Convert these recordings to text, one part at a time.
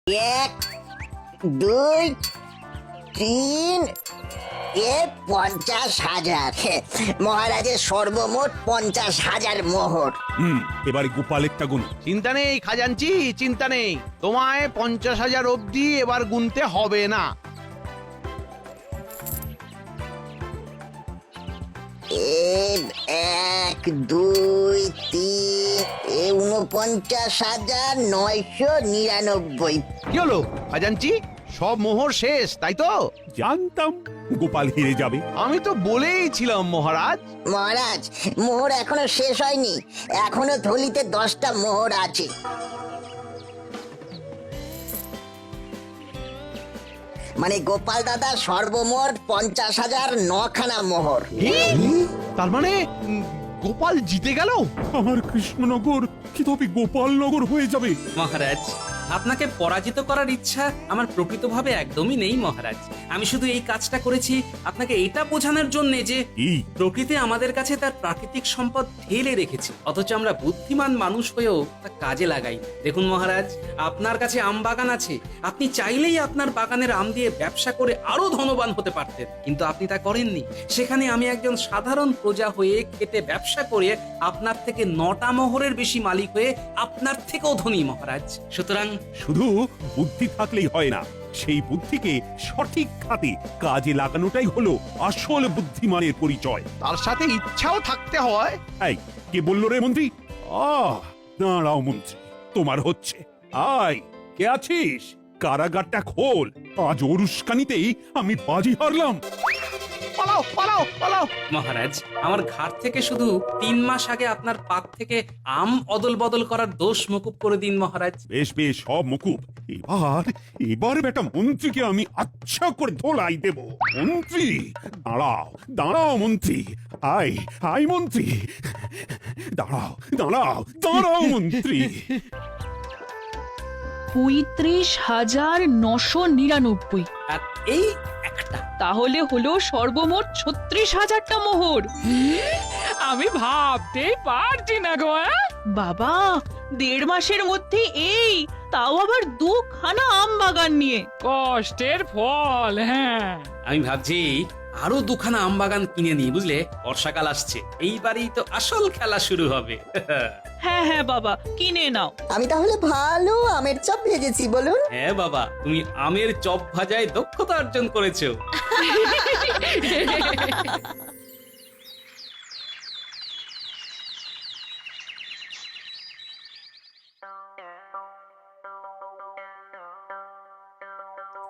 এক, দুই, তিন, 50,000। মহারাজের সর্বমোট 50,000 মোহর। এবারে গোপালেরটা গুণ। চিন্তা নেই খাজাঞ্চি, চিন্তা নেই। তোমায় 50,000 অবধি এবার গুনতে হবে না। এক, দুই, তিন, 49,999। কি হলো খাজাঞ্চি, সব মোহর শেষ তাই তো? জানতাম গোপাল হেরে যাবে। আমি তো বলেইছিলাম মহারাজ। মহারাজ, মোহর এখনো শেষ হয়নি, এখনো থলিতে 10টা মোহর আছে। মানে গোপাল দাদা সর্বমোট 50,009খানা মোহর। তার মানে গোপাল জিতে গেল। আমার কৃষ্ণনগর কি তবে গোপালনগর হয়ে যাবে? মহারাজ, আপনাকে পরাজিত করার ইচ্ছা আমার প্রকৃতভাবে একদমই নেই মহারাজ। আমি শুধু এই কাজটা করেছি আপনাকে এটা বোঝানোর জন্য যে প্রকৃতি আমাদের কাছে তার প্রাকৃতিক সম্পদ ঢেলে রেখেছে, অথচ আমরা বুদ্ধিমান মানুষ হয়েও তা কাজে লাগাই। দেখুন মহারাজ, আপনার কাছে আম বাগান আছে, আপনি চাইলেই আপনার বাগানের আম দিয়ে ব্যবসা করে আরো ধনবান হতে পারতেন, কিন্তু আপনি তা করেননি। সেখানে আমি একজন সাধারণ প্রজা হয়ে খেটে ব্যবসা করে আপনার থেকে 9টা মোহরের বেশি মালিক হয়ে আপনার থেকেও ধনী মহারাজ। সুতরাং শুধু বুদ্ধি থাকলেই হয় না, সেই বুদ্ধিকে সঠিক খাতে কাজে লাগানোটাই হলো আসল বুদ্ধিমানের পরিচয়। তার সাথে ইচ্ছাও থাকতে হয়। এই কে বললো রে মন্ত্রী? দাঁড়াও মন্ত্রী, তোমার হচ্ছে। আয়, কে আছিস? কারাগারটা খোল। আজ ওর উস্কানিতেই আমি বাজি হারলাম। পালাও পালাও পালাও। মহারাজ, আমার ঘাট থেকে শুধু 3 মাস আগে আপনার পাক থেকে আম অদল বদল করার দোষ মকুব করে দিন মহারাজ। বেশ বেশ, সব মুকুব। এবার বেটা মন্ত্রীকে আমি আচ্ছা করে ধোলাই দেব। মন্ত্রী দাঁড়াও, দাঁড়াও মন্ত্রী। আয় আয় মন্ত্রী, দাঁড়াও দাঁড়াও দাঁড়াও মন্ত্রী। 35,999। আর এই একটা তাহলে হলো সর্বমোট 36,000টা মোহর। আমি ভাবতেই পারছি না গো। বাবা, 1.5 মাসের মধ্যে এই, তাও আবার 2খানা আম বাগান নিয়ে। কষ্টের ফল। হ্যাঁ, আমি ভাবছি আরো 2খানা আম বাগান কিনে নিই, বুঝলে? বর্ষাকাল আসছে, এইবারই তো আসল খেলা শুরু হবে। হ্যাঁ হ্যাঁ বাবা, কিনে নাও। আমি তাহলে ভালো আমের চপ ভেজেছি, বলুন। হ্যাঁ বাবা, তুমি আমের চপ ভাজায় দক্ষতা অর্জন করেছো।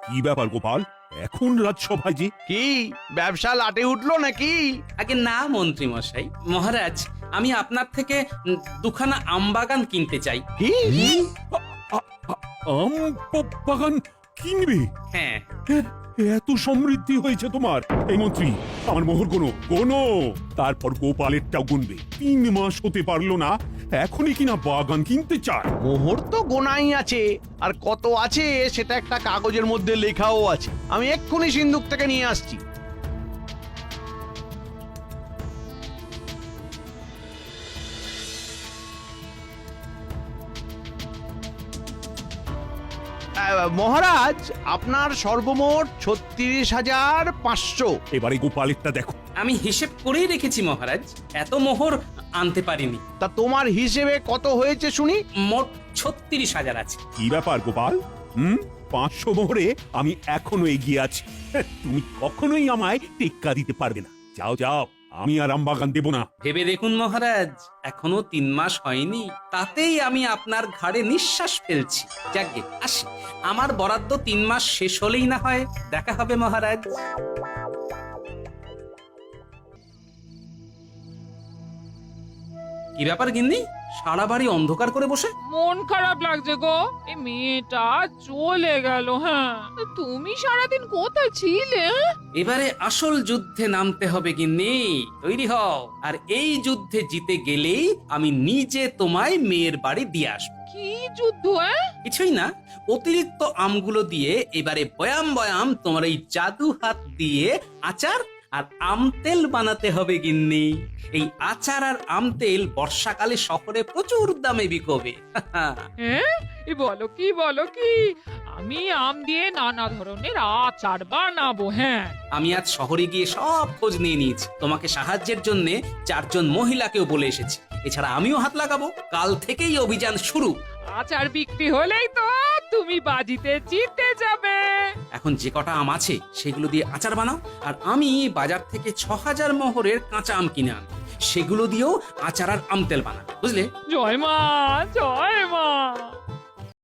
কি ব্যাপার গোপাল, এখন রাজসভায় যে? কি ব্যবসা লাটে উঠলো নাকি? আগে না মন্ত্রী মশাই, মহারাজ, আমি আপনার থেকে 2খানা আম বাগান কিনতে চাই। কি? আম বাগান কিনবে? হ্যাঁ। এত সমৃদ্ধি হয়েছে তোমার। এই মন্ত্রী, আমার মোহর গোনো, তারপর গোপালেরটাও গুনবে। 3 মাস হতে পারলো না, এখনই কিনা বাগান কিনতে চায়। মোহর তো গোনাই আছে, আর কত আছে সেটা একটা কাগজের মধ্যে লেখাও আছে। আমি এক্ষুনি সিন্ধুক থেকে নিয়ে আসছি। মহারাজ, আপনার সর্বমোট 36,500। এবারে গোপালেরটা দেখো। আমি হিসেব করেই রেখেছি মহারাজ, এত মোহর আনতে পারিনি। তা তোমার হিসেবে কত হয়েছে শুনি? মোট 36,000 আছে। কি ব্যাপার গোপাল? 500 মোহরে আমি এখনো এগিয়ে আছি। তুমি কখনোই আমায় টেক্কা দিতে পারবে না। যাও যাও, আমি আর আম বাগান দেব না। ভেবে দেখুন মহারাজ, এখনো 3 মাস হয়নি, তাতেই আমি আপনার ঘাড়ে নিঃশ্বাস ফেলছি। যাকগে, আসি। আমার বরাদ্দ 3 মাস শেষ হলেই না হয় দেখা হবে মহারাজ। কি ব্যাপার গিন্নি, সারা বাড়ি অন্ধকার করে বসে? মন খারাপ লাগছে গো, এই মেয়েটা চলে গেল। হ্যাঁ, তুমি সারাদিন কোথায় ছিলে? এবারে আসল যুদ্ধে নামতে হবে গিন্নি, তৈরি হও। আর এই যুদ্ধে জিতে গেলেই আমি নিজে তোমায় মেয়ের বাড়ি দিয়ে আসবো। কি যুদ্ধ? কিছুই না, অতিরিক্ত আমগুলো দিয়ে এবারে বয়াম বয়াম তোমার এই জাদু হাত দিয়ে আচার আর আমতেল বানাতে হবে গিন্নি। এই আচার আর আমতেল বর্ষাকালে শহরে প্রচুর দামে বিকোবে। হ্যাঁ বলো কি আমি আম দিয়ে নানা ধরনের আচার বানাবো। হ্যাঁ, আমি আজ শহরে গিয়ে সব খোঁজ নিয়ে নিয়েছি। তোমাকে সাহায্যের জন্য 4 জন মহিলাকেও বলে এসেছি। এছাড়া আমিও হাত লাগাবো। কাল থেকেই অভিযান শুরু। আচার বিক্রি হলেই তো তুমি বাজিতে জিতে যাবে। এখন যে কটা আম আছে সেগুলো দিয়ে আচার বানাও, আর আমি বাজার থেকে 6000 মোহরের কাঁচা আম কিনে আনবো। সেগুলো দিয়েও আচার আর আমতেল বানাবো, বুঝলে? জয় মা, জয় মা।